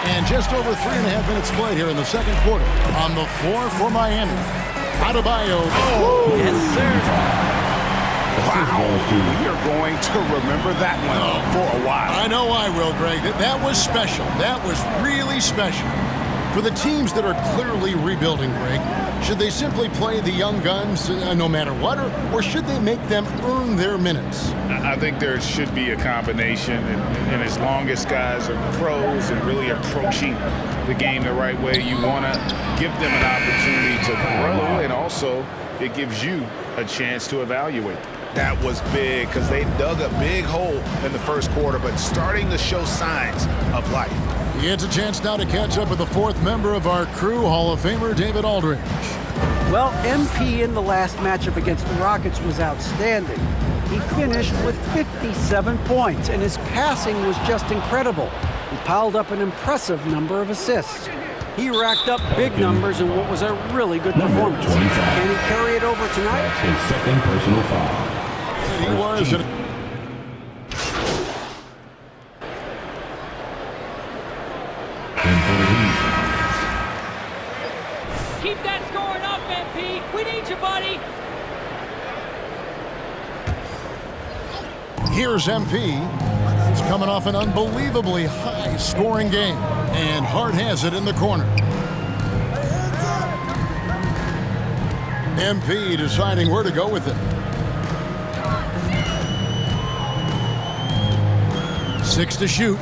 And just over 3.5 minutes played here in the second quarter. On the floor for Miami, Adebayo. Oh, yes, sir. Wow. You're going to remember that one for a while. I know I will, Greg. That was special. That was really special. For the teams that are clearly rebuilding, Greg, should they simply play the young guns no matter what, or should they make them earn their minutes? I think there should be a combination, and as long as guys are pros and really approaching the game the right way, you want to give them an opportunity to grow, and also it gives you a chance to evaluate. That was big because they dug a big hole in the first quarter, but starting to show signs of life. He gets a chance now to catch up with the fourth member of our crew, Hall of Famer David Aldridge. Well, MP in the last matchup against the Rockets was outstanding. He finished with 57 points, and his passing was just incredible. He piled up an impressive number of assists. He racked up big numbers in what was a really good performance. Can he carry it over tonight? His second personal foul. He was. Keep that scoring up, MP. We need you, buddy. Here's MP. He's coming off an unbelievably high-scoring game. And Hart has it in the corner. MP deciding where to go with it. 6 to shoot.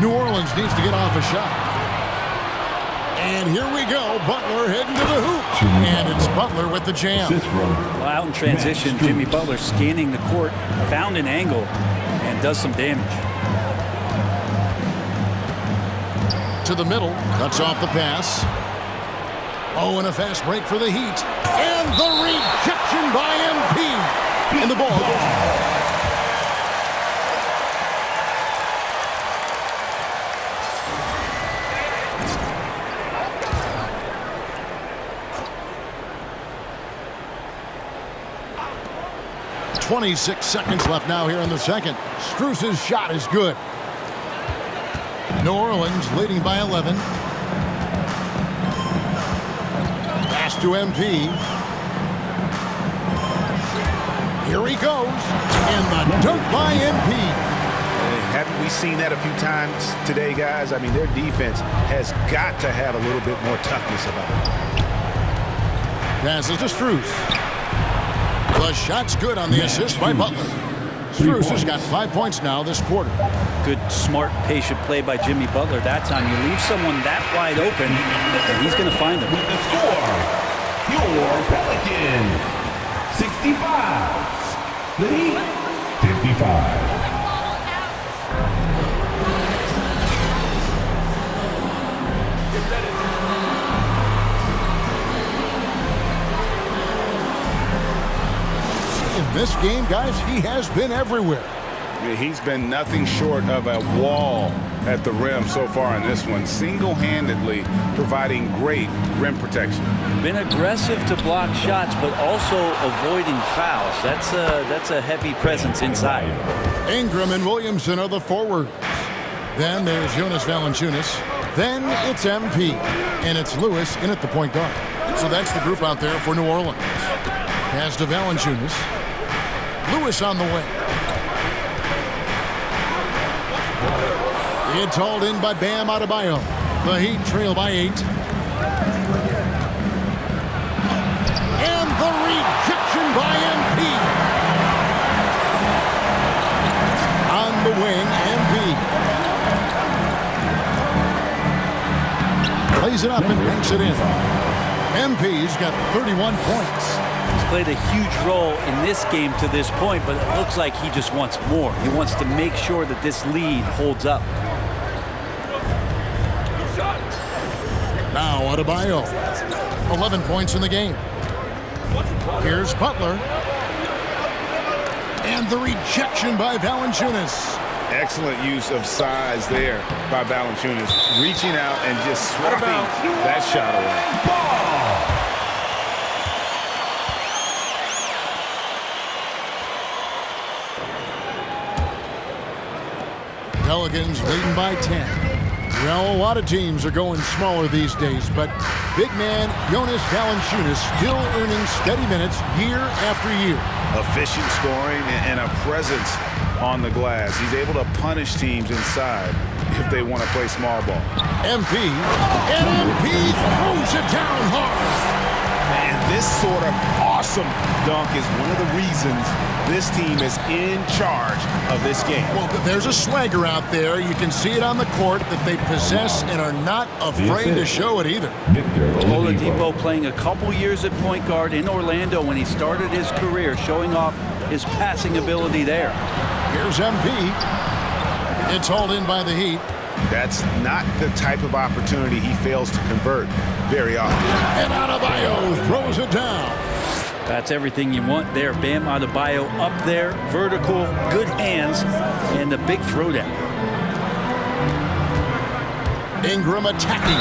New Orleans needs to get off a shot. And here we go. Butler heading to the hoop. And it's Butler with the jam. Well, out in transition, Jimmy Butler scanning the court, found an angle, and does some damage. To the middle. Cuts off the pass. Oh, and a fast break for the Heat. And the rejection by MP. And the ball goes. 26 seconds left now here in the second. Strus's shot is good. New Orleans leading by 11. Pass to MP. Here he goes. And the dunk by MP. Haven't we seen that a few times today, guys? I mean, their defense has got to have a little bit more toughness about it. Passes to Strus. The shot's good on the assist by Butler. Strus has got 5 points now this quarter. Good, smart, patient play by Jimmy Butler. That time you leave someone that wide open, and he's going to find them. With the score, your Pelicans, 65. The Heat, 55. In this game, guys, he has been everywhere. He's been nothing short of a wall at the rim so far in this one, single-handedly providing great rim protection. Been aggressive to block shots, but also avoiding fouls. That's a heavy presence inside. Ingram and Williamson are the forwards. Then there's Jonas Valanciunas. Then it's MP. And it's Lewis in at the point guard. So that's the group out there for New Orleans. Pass to Valanciunas. Lewis on the way. It's hauled in by Bam Adebayo. The Heat trail by 8. And the rejection by MP. On the wing, MP. Plays it up and banks it in. MP's got 31 points. He's played a huge role in this game to this point, but it looks like he just wants more. He wants to make sure that this lead holds up. Now Adebayo. 11 points in the game. Here's Butler. And the rejection by Valanciunas. Excellent use of size there by Valanciunas, reaching out and just swapping that shot away. Pelicans leading by 10. Well, a lot of teams are going smaller these days, but big man Jonas Valanciunas still earning steady minutes year after year. Efficient scoring and a presence on the glass. He's able to punish teams inside if they want to play small ball. MP, and MP throws it down hard. And this sort of awesome dunk is one of the reasons this team is in charge of this game. Well, there's a swagger out there. You can see it on the court that they possess and are not afraid to show it either. Victor Oladipo playing a couple years at point guard in Orlando when he started his career, showing off his passing ability there. Here's MP. It's hauled in by the Heat. That's not the type of opportunity he fails to convert very often. And Adebayo throws it down. That's everything you want there. Bam Adebayo up there, vertical, good hands, and the big throwdown. Ingram attacking.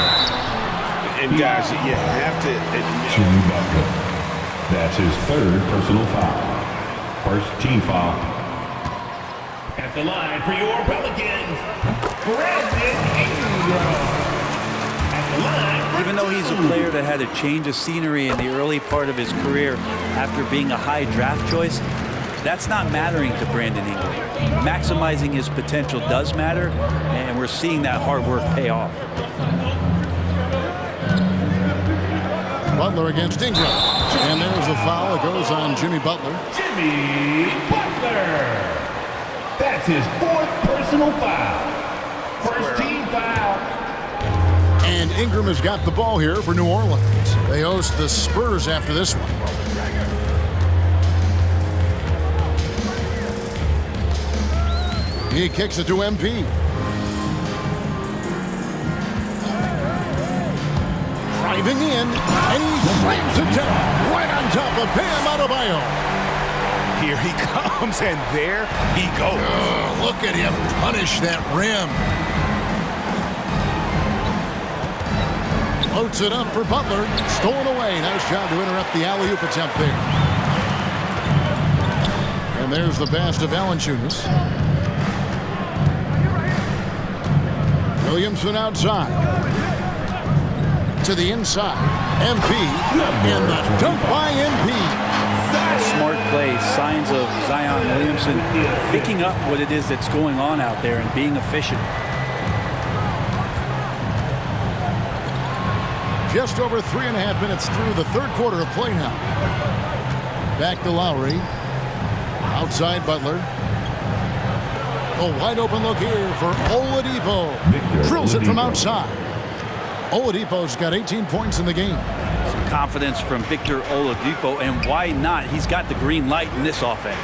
And guys, you have to admit, Jimmy Butler. That's his third personal foul. First team foul. At the line for your Pelicans, Brandon Ingram. At the line. Even though he's a player that had a change of scenery in the early part of his career after being a high draft choice, that's not mattering to Brandon Ingram. Maximizing his potential does matter, and we're seeing that hard work pay off. Butler against Ingram. And there's a foul. It goes on Jimmy Butler. Jimmy Butler. That's his fourth personal foul. First team foul. And Ingram has got the ball here for New Orleans. They host the Spurs after this one. He kicks it to MP. Driving in, and he slams it down right on top of Bam Adebayo. here he comes, and there he goes. Oh, look at him punish that rim. Floats it up for Butler. Stolen away. Nice job to interrupt the alley-oop attempt there. And there's the pass to Valanciunas. Williamson outside. To the inside. MP. And the dunk by MP. Smart play, signs of Zion Williamson picking up what it is that's going on out there and being efficient. Just over 3.5 minutes through the third quarter of play now. Back to Lowry. Outside Butler. A wide open look here for Oladipo. Drills it from outside. Oladipo's got 18 points in the game. Some confidence from Victor Oladipo, and why not? He's got the green light in this offense.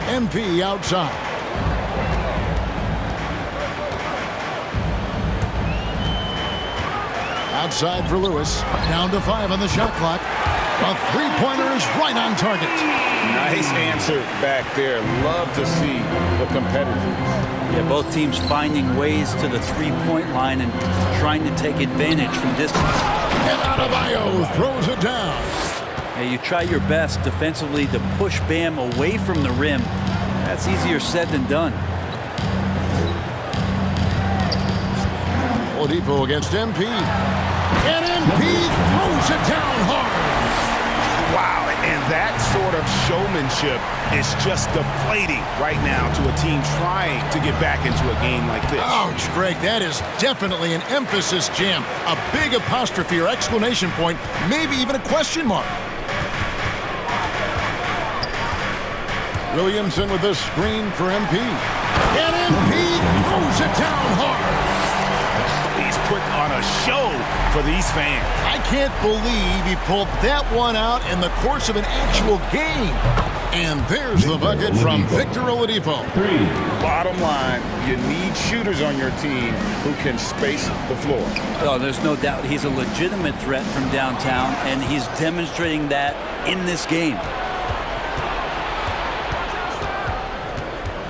MP outside. Outside for Lewis. Down to 5 on the shot clock. A three-pointer is right on target. Nice answer back there. Love to see the competitors. Yeah, both teams finding ways to the three-point line and trying to take advantage from distance. And Adebayo throws it down. Yeah, you try your best defensively to push Bam away from the rim. That's easier said than done. Oladipo against MP. And MP throws it down hard. Wow, and that sort of showmanship is just deflating right now to a team trying to get back into a game like this. Ouch, Greg, that is definitely an emphasis jam. A big apostrophe or exclamation point, maybe even a question mark. Williamson with the screen for MP. And MP throws it down hard. He's putting on a show for these fans. I can't believe he pulled that one out in the course of an actual game. And there's the bucket from Victor Oladipo. Bottom line, you need shooters on your team who can space the floor. Oh, there's no doubt he's a legitimate threat from downtown, and he's demonstrating that in this game.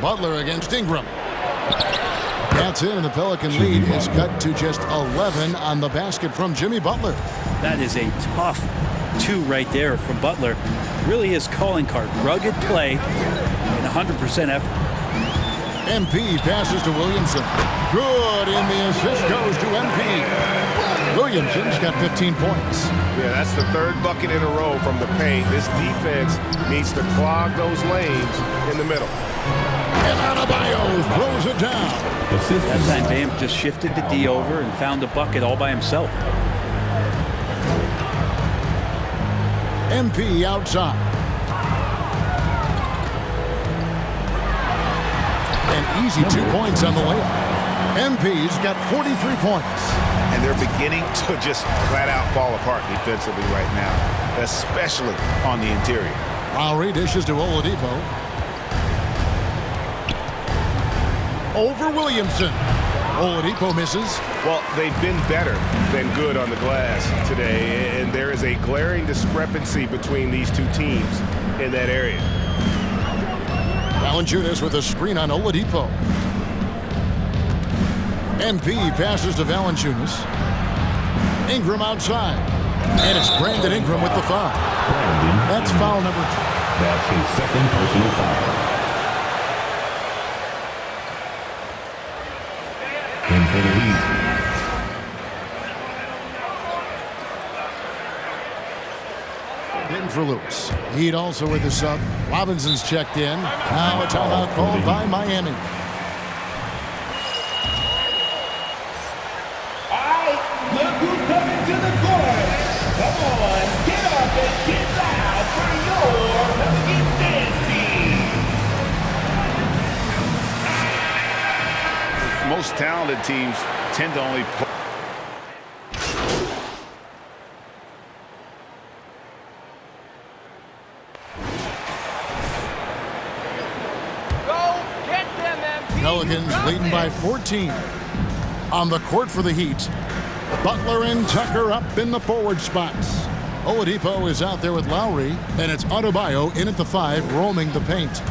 Butler against Ingram. That's it, and the Pelican lead is cut to just 11 on the basket from Jimmy Butler. That is a tough two right there from Butler. Really his calling card. Rugged play and 100% effort. MP passes to Williamson. Good, and the assist goes to MP. Williamson's got 15 points. Yeah, that's the third bucket in a row from the paint. This defense needs to clog those lanes in the middle. And Adebayo throws it down. That time Bam just shifted the D over and found a bucket all by himself. MP outside. An easy 2 points on the layup. MP's got 43 points. And they're beginning to just flat out fall apart defensively right now, especially on the interior. Lowry dishes to Oladipo. Over Williamson. Oladipo misses. Well, they've been better than good on the glass today, and there is a glaring discrepancy between these two teams in that area. Valanciunas with a screen on Oladipo. MP passes to Valanciunas. Ingram outside. And it's Brandon Ingram with the foul. That's foul number 2. That's his second personal foul. In for the Heat. In for Lewis. Heat also with the sub. Robinson's checked in. Now a timeout called by Miami. All right, look who's coming to the court. Come on, get up and get loud for your Pelicans dance team. Most talented teams tend to only play. Pelicans leading by 14. On the court for the Heat. Butler and Tucker up in the forward spots. Oladipo is out there with Lowry, and it's Adebayo in at the 5, roaming the paint.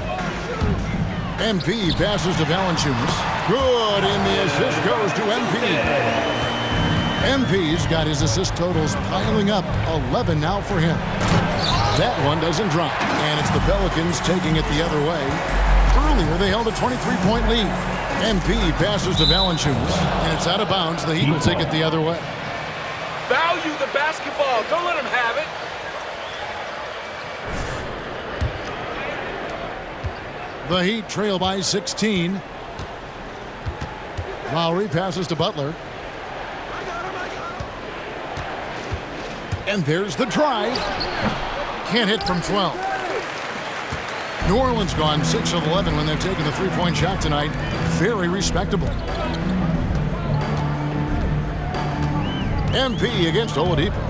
MP passes to Valanciunas. Good, and the assist goes to MP. MP's got his assist totals piling up, 11 now for him. That one doesn't drop, and it's the Pelicans taking it the other way. Earlier, they held a 23-point lead. MP passes to Valanciunas, and it's out of bounds. The Heat will take it the other way. Value the basketball. Don't let him have it. The Heat trail by 16. Lowry passes to Butler. And there's the drive. Can't hit from 12. New Orleans gone 6 of 11 when they've taken the three-point shot tonight. Very respectable. MP against Oladipo.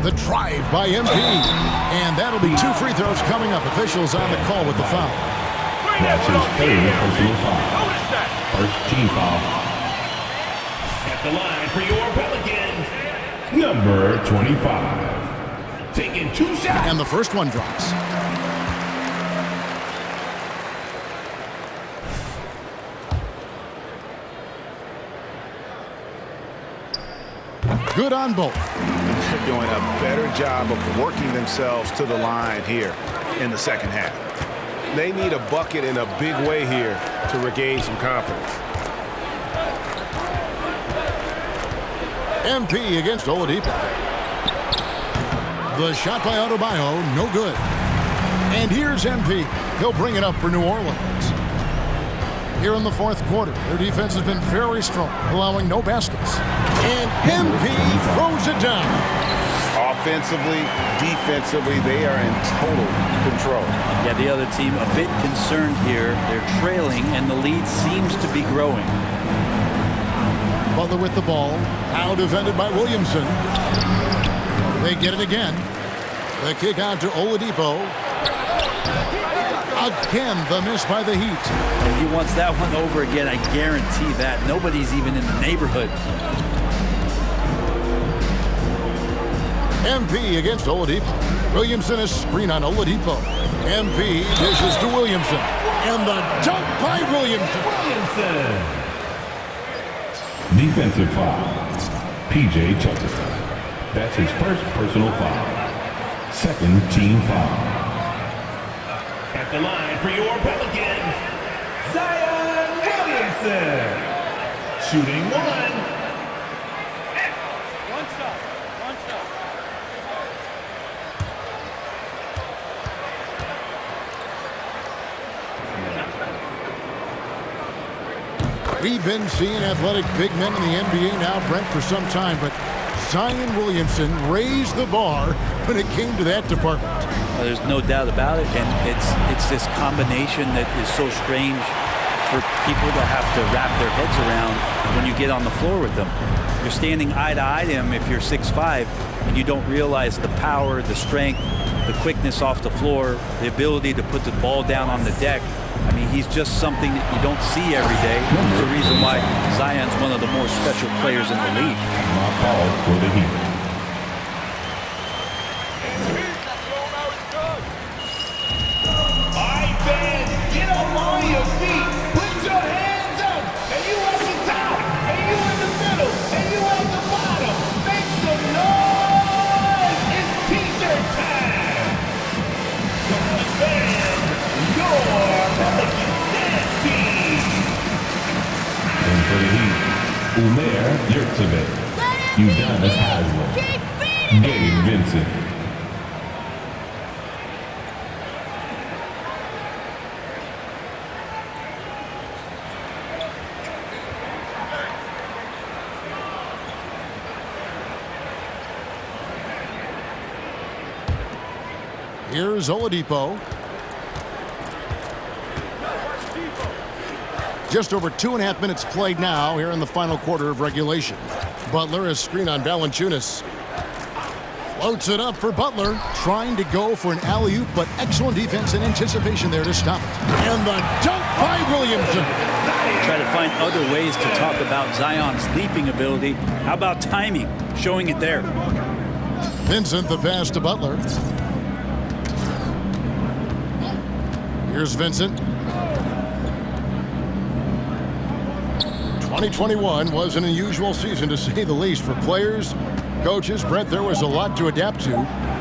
The drive by MP. And that'll be 2 free throws coming up. Officials on the call with the foul. That's his third personal foul. First team foul. At the line for your Pelicans, number 25. Taking 2 shots. And the first one drops. Good on both. They're doing a better job of working themselves to the line here in the second half. They need a bucket in a big way here to regain some confidence. MP against Oladipo. The shot by Adebayo, no good. And here's MP. He'll bring it up for New Orleans. Here in the fourth quarter, their defense has been very strong, allowing no baskets. And MP throws it down. Offensively, defensively, they are in total control. Yeah, the other team a bit concerned here. They're trailing, and the lead seems to be growing. Butler with the ball. Now defended by Williamson. They get it again. The kick out to Oladipo. Again, the miss by the Heat. If he wants that one over again, I guarantee that. Nobody's even in the neighborhood. MP against Oladipo. Williamson is screen on Oladipo. MP dishes to Williamson. And the dunk by Williamson. Defensive foul. P.J. Tucker. That's his first personal foul. Second team foul. At the line for your Pelicans, Zion Shooting one. One shot. One shot. We've been seeing athletic big men in the NBA now, Brent, for some time, but Zion Williamson raised the bar when it came to that department. There's no doubt about it, and it's this combination that is so strange for people to have to wrap their heads around when you get on the floor with them. You're standing eye to eye to him if you're 6'5", and you don't realize the power, the strength, the quickness off the floor, the ability to put the ball down on the deck. I mean, he's just something that you don't see every day. There's a reason why Zion's one of the more special players in the league. Call for the Heat. All right, fans, get up on your feet. Put your hands up. And you at the top. And you in the middle. And you at the bottom. Make some noise. It's T-shirt time. Come on, fans. Your Pelicans dance team. And for the Heat, Umair Yurtseven, Udonis Haslem, Gabe Vincent. Here's Oladipo. Just over 2.5 minutes played now here in the final quarter of regulation. Butler has screen on Valanciunas. Floats it up for Butler, trying to go for an alley-oop, but excellent defense and anticipation there to stop it. And the dunk by Williamson. Try to find other ways to talk about Zion's leaping ability. How about timing? Showing it there. Vincent the pass to Butler. Here's Vincent. 2021 was an unusual season, to say the least, for players, coaches. Brett, there was a lot to adapt to.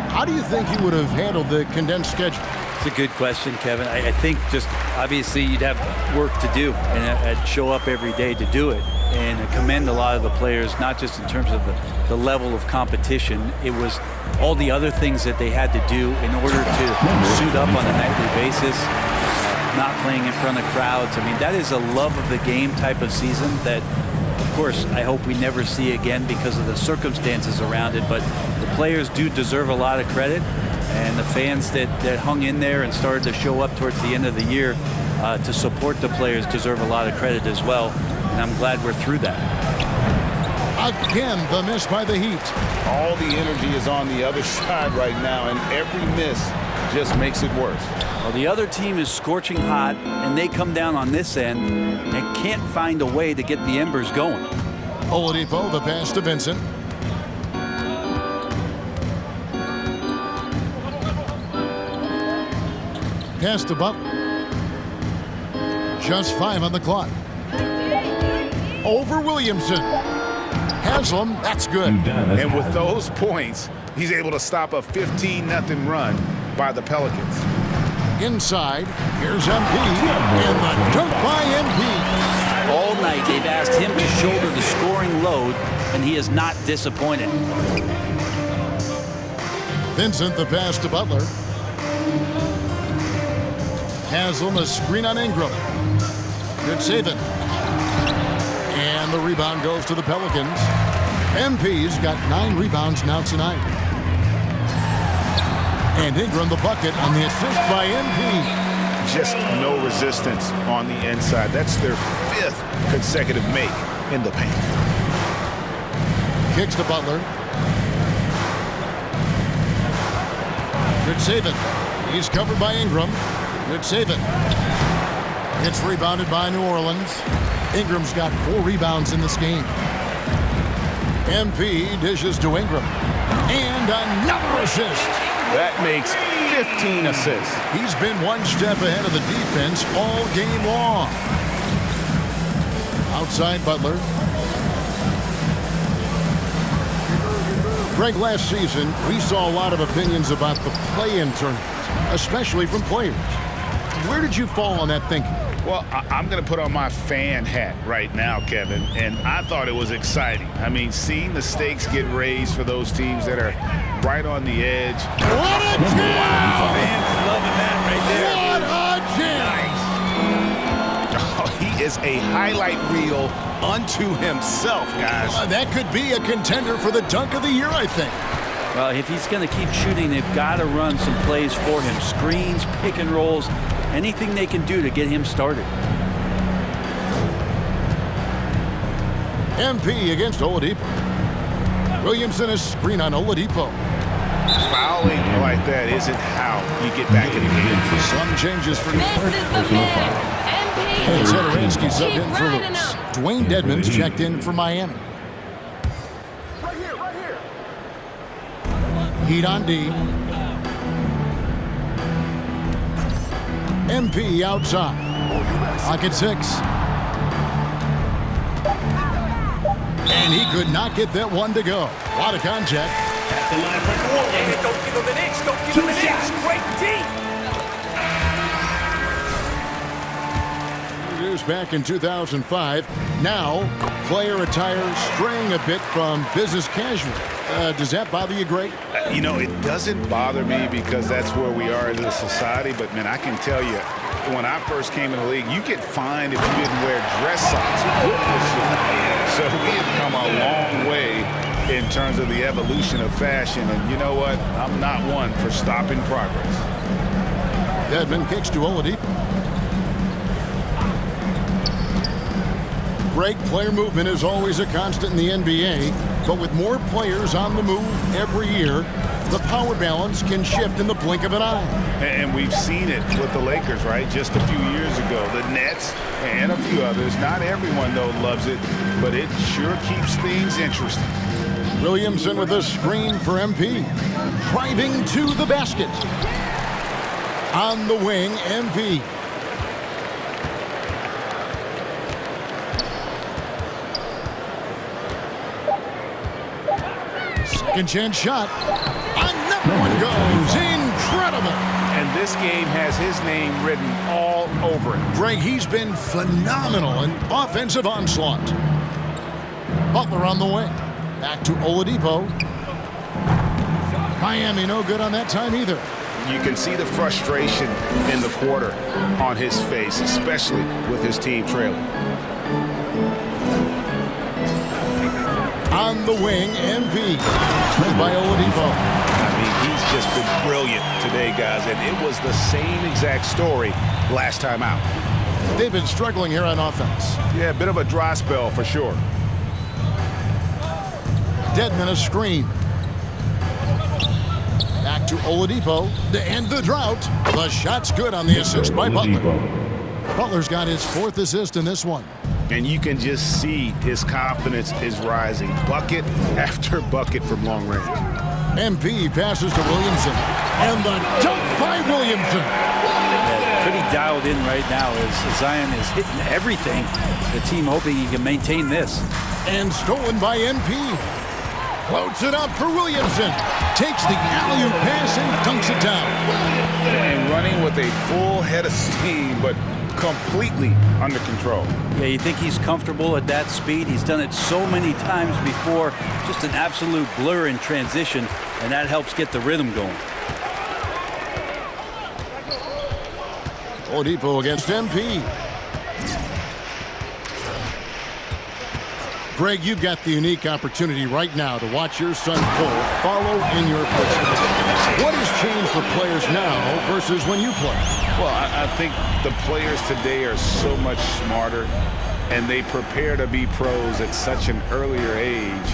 How do you think you would have handled the condensed schedule? It's a good question, Kevin. I think just obviously you'd have work to do and show up every day to do it. And I commend a lot of the players, not just in terms of the level of competition. It was all the other things that they had to do in order to suit up on a nightly basis. Not playing in front of crowds. I mean, that is a love of the game type of season that, of course, I hope we never see again because of the circumstances around it. But the players do deserve a lot of credit, and the fans that hung in there and started to show up towards the end of the year to support the players deserve a lot of credit as well. And I'm glad we're through that. Again, the miss by the Heat. All the energy is on the other side right now, and every miss just makes it worse. Well, the other team is scorching hot, and they come down on this end and can't find a way to get the embers going. Oladipo, the pass to Vincent. Pass to Butler. Just 5 on the clock. Over Williamson. Haslem, that's good. And with those points, he's able to stop a 15-0 run by the Pelicans. Inside, here's MP, and the dunk by MP. All night they've asked him to shoulder the scoring load, and he is not disappointed. Vincent the pass to Butler. Haslem, a screen on Ingram. Good saving. And the rebound goes to the Pelicans. MP's got 9 rebounds now tonight. And Ingram the bucket on the assist by MP. Just no resistance on the inside. That's their 5th consecutive make in the paint. Kicks to Butler. Good saving. He's covered by Ingram. Good saving. It's rebounded by New Orleans. Ingram's got 4 rebounds in this game. MP dishes to Ingram. And another assist. That makes 15 assists. He's been one step ahead of the defense all game long. Outside Butler. Greg, last season, we saw a lot of opinions about the play-in tournament, especially from players. Where did you fall on that thinking? Well, I'm going to put on my fan hat right now, Kevin, and I thought it was exciting. I mean, seeing the stakes get raised for those teams that are right on the edge. What a jam! Wow, fans loving that right there. What a jam! Oh, he is a highlight reel unto himself, guys. That could be a contender for the dunk of the year, I think. Well, if he's going to keep shooting, they've got to run some plays for him. Screens, pick and rolls, anything they can do to get him started. MP against Oladipo. Williamson is screen on Oladipo. Fouling like that isn't how you get back in the game. Some changes for This is the man, And MP. Satoransky subbed Keep in for running Lewis. him. Dwayne Dedmon's checked in for Miami. Heat on D. MP outside. Pocket 6. And he could not get that one to go. A lot of contact. At the line for New Orleans. Don't give him an inch. Don't give him an inch. Straight deep. Introduced back in 2005. Now, player attire straying a bit from business casual. Does that bother you, Greg? You know, it doesn't bother me because that's where we are as a society. But, man, I can tell you, when I first came in the league, you get fined if you didn't wear dress socks. So we have come a long way in terms of the evolution of fashion. And you know what? I'm not one for stopping progress. Dedmon kicks to Oladipo. Greg, player movement is always a constant in the NBA, but with more players on the move every year, the power balance can shift in the blink of an eye. And we've seen it with the Lakers, right? Just a few years ago. The Nets and a few others. Not everyone, though, loves it, but it sure keeps things interesting. Williamson with a screen for MP. Driving to the basket. On the wing, MP. Second chance shot. Another one goes. Incredible. And this game has his name written all over it. Greg, he's been phenomenal in offensive onslaught. Butler on the wing. Back to Oladipo. Miami no good on that time either. You can see the frustration in the quarter on his face, especially with his team trailing. On the wing, MP. By Oladipo. I mean, he's just been brilliant today, guys, and it was the same exact story last time out. They've been struggling here on offense. Yeah, a bit of a dry spell for sure. Dedmon a screen. Back to Oladipo to end the drought. The shot's good on the assist by Butler. Butler's got his 4th assist in this one. And you can just see his confidence is rising. Bucket after bucket from long range. MP passes to Williamson. And the dunk by Williamson. Yeah, pretty dialed in right now as Zion is hitting everything. The team hoping he can maintain this. And stolen by MP. Floats it up for Williamson. Takes the alley-oop pass and dunks it down. And running with a full head of steam, but completely under control. Yeah, you think he's comfortable at that speed? He's done it so many times before. Just an absolute blur in transition, and that helps get the rhythm going. Oladipo against MP. Greg, you've got the unique opportunity right now to watch your son Cole follow in your footsteps. What has changed for players now versus when you played? Well, I think the players today are so much smarter, and they prepare to be pros at such an earlier age.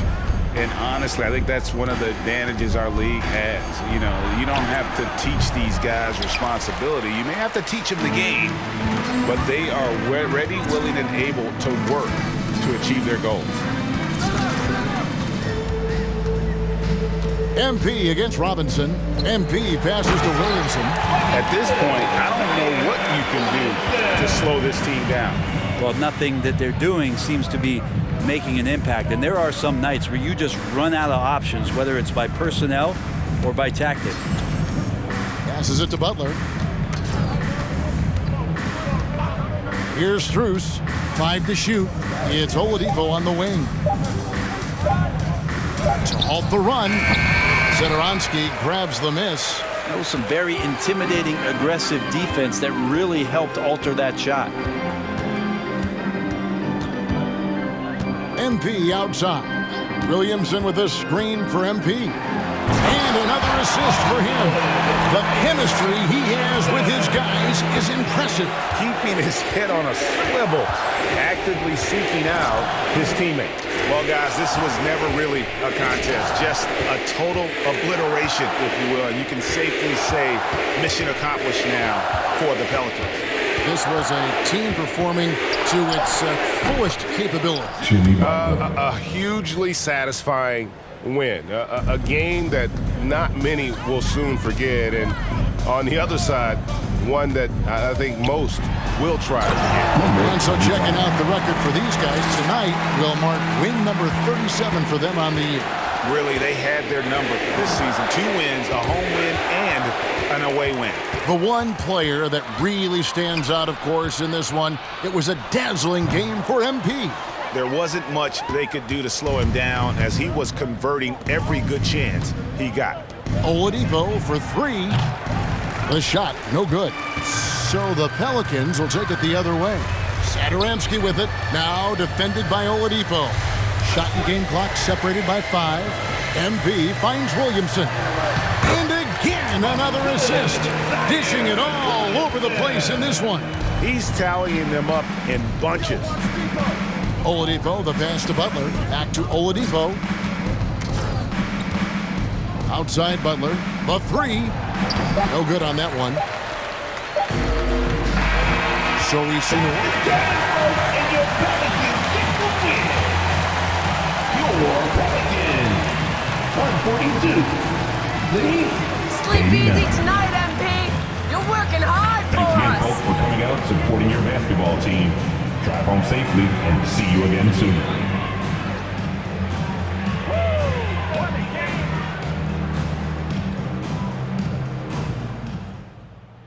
And honestly, I think that's one of the advantages our league has. You know, you don't have to teach these guys responsibility. You may have to teach them the game, but they are ready, willing, and able to work to achieve their goals. MP against Robinson. MP passes to Williamson. At this point, I don't know what you can do to slow this team down. Well, nothing that they're doing seems to be making an impact. And there are some nights where you just run out of options, whether it's by personnel or by tactic. Passes it to Butler. Here's Strus. 5 to shoot. It's Oladipo on the wing. To halt the run, Satoransky grabs the miss. That was some very intimidating, aggressive defense that really helped alter that shot. MP outside. Williamson with a screen for MP. And another assist for him. The chemistry he has with his guys is impressive. Keeping his head on a swivel, actively seeking out his teammates. Well, guys, this was never really a contest, just a total obliteration, if you will. And you can safely say mission accomplished now for the Pelicans. This was a team performing to its fullest capability. A hugely satisfying win. A game that not many will soon forget. And on the other side, one that I think most will try to forget. And so checking out the record for these guys tonight will mark win number 37 for them on the year. Really, they had their number this season. 2 wins, a home win, and an away win. The one player that really stands out, of course, in this one, it was a dazzling game for MP. There wasn't much they could do to slow him down as he was converting every good chance he got. Oladipo for 3. The shot, no good. So the Pelicans will take it the other way. Satoransky with it, now defended by Oladipo. Shot and game clock separated by 5. MP finds Williamson. And again, another assist. Dishing it all over the place in this one. He's tallying them up in bunches. Oladipo, the pass to Butler. Back to Oladipo. Outside Butler. The 3. No good on that one. So we see Pelicans, 142. Sleep easy tonight, MP. You're working hard for Thanks again, us. folks, for coming out, supporting your basketball team. Drive home safely, and see you again soon.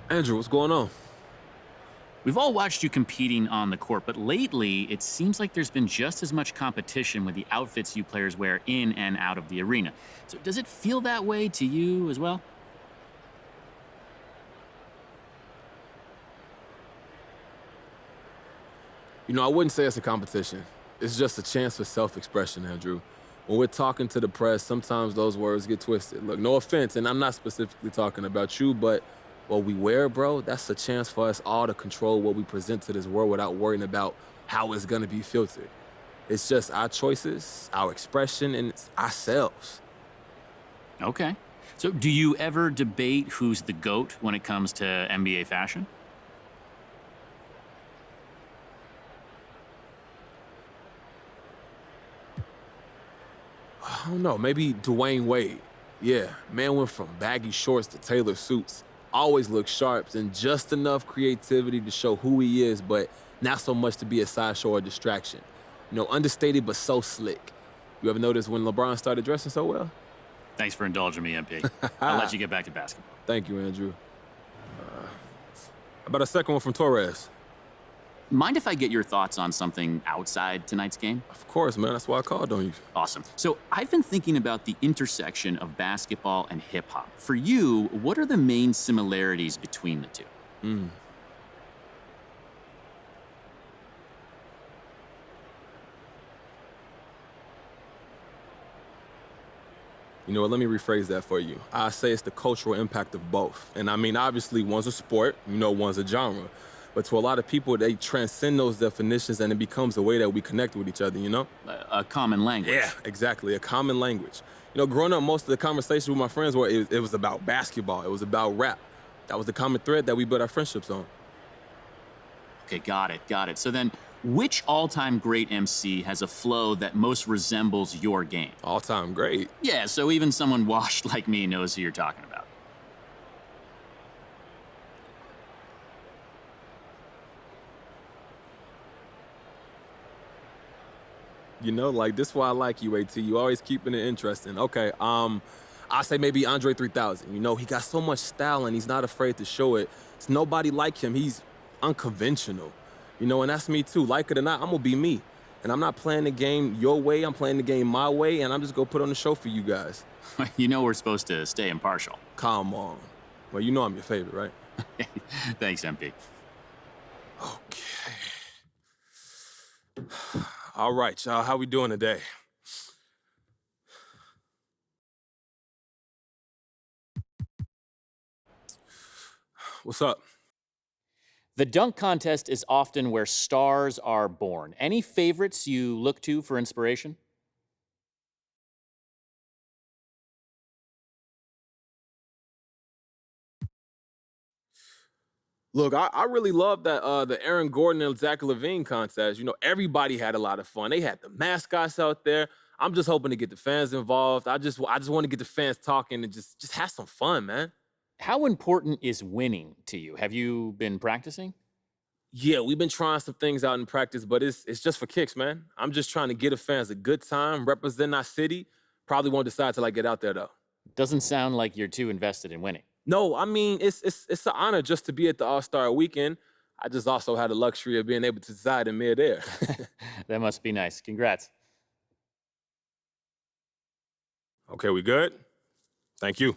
Andrew, what's going on? We've all watched you competing on the court, but lately it seems like there's been just as much competition with the outfits you players wear in and out of the arena. So does it feel that way to you as well? You know, I wouldn't say it's a competition. It's just a chance for self-expression, Andrew. When we're talking to the press, sometimes those words get twisted. Look, no offense, and I'm not specifically talking about you, but what we wear, bro, that's a chance for us all to control what we present to this world without worrying about how it's gonna be filtered. It's just our choices, our expression, and it's ourselves. Okay. So do you ever debate who's the GOAT when it comes to NBA fashion? I don't know, maybe Dwayne Wade. Yeah, man went from baggy shorts to tailored suits. Always looked sharp and just enough creativity to show who he is, but not so much to be a sideshow or distraction. You know, understated but so slick. You ever notice when LeBron started dressing so well? Thanks for indulging me, MP. I'll let you get back to basketball. Thank you, Andrew. About a second one from Torres. Mind if I get your thoughts on something outside tonight's game? Of course, man. That's why I called on you. Awesome. So I've been thinking about the intersection of basketball and hip-hop. For you, what are the main similarities between the two? You know what, let me rephrase that for you. I say it's the cultural impact of both. And I mean, obviously, one's a sport, you know, one's a genre. But to a lot of people, they transcend those definitions and it becomes a way that we connect with each other, you know? A common language. Yeah, exactly, a common language. You know, growing up, most of the conversations with my friends were, it was about basketball, it was about rap. That was the common thread that we built our friendships on. Okay, got it. So then, which all-time great MC has a flow that most resembles your game? All-time great? Yeah, so even someone washed like me knows who you're talking about. You know, like, this is why I like you, AT. You always keeping it interesting. Okay, I say maybe Andre 3000. You know, he got so much style and he's not afraid to show it. It's nobody like him. He's unconventional. You know, and that's me too. Like it or not, I'm gonna be me. And I'm not playing the game your way, I'm playing the game my way, and I'm just gonna put on the show for you guys. You know we're supposed to stay impartial. Come on. Well, you know I'm your favorite, right? Thanks, MP. Okay. All right, y'all, how we doing today? What's up? The dunk contest is often where stars are born. Any favorites you look to for inspiration? Look, I really love that the Aaron Gordon and Zach LaVine contest. You know, everybody had a lot of fun. They had the mascots out there. I'm just hoping to get the fans involved. I just want to get the fans talking and just have some fun, man. How important is winning to you? Have you been practicing? Yeah, we've been trying some things out in practice, but it's just for kicks, man. I'm just trying to get the fans a good time, represent our city. Probably won't decide till I get out there, though. Doesn't sound like you're too invested in winning. No, I mean, it's an honor just to be at the All-Star Weekend. I just also had the luxury of being able to decide in midair. That must be nice. Congrats. Okay, we good? Thank you.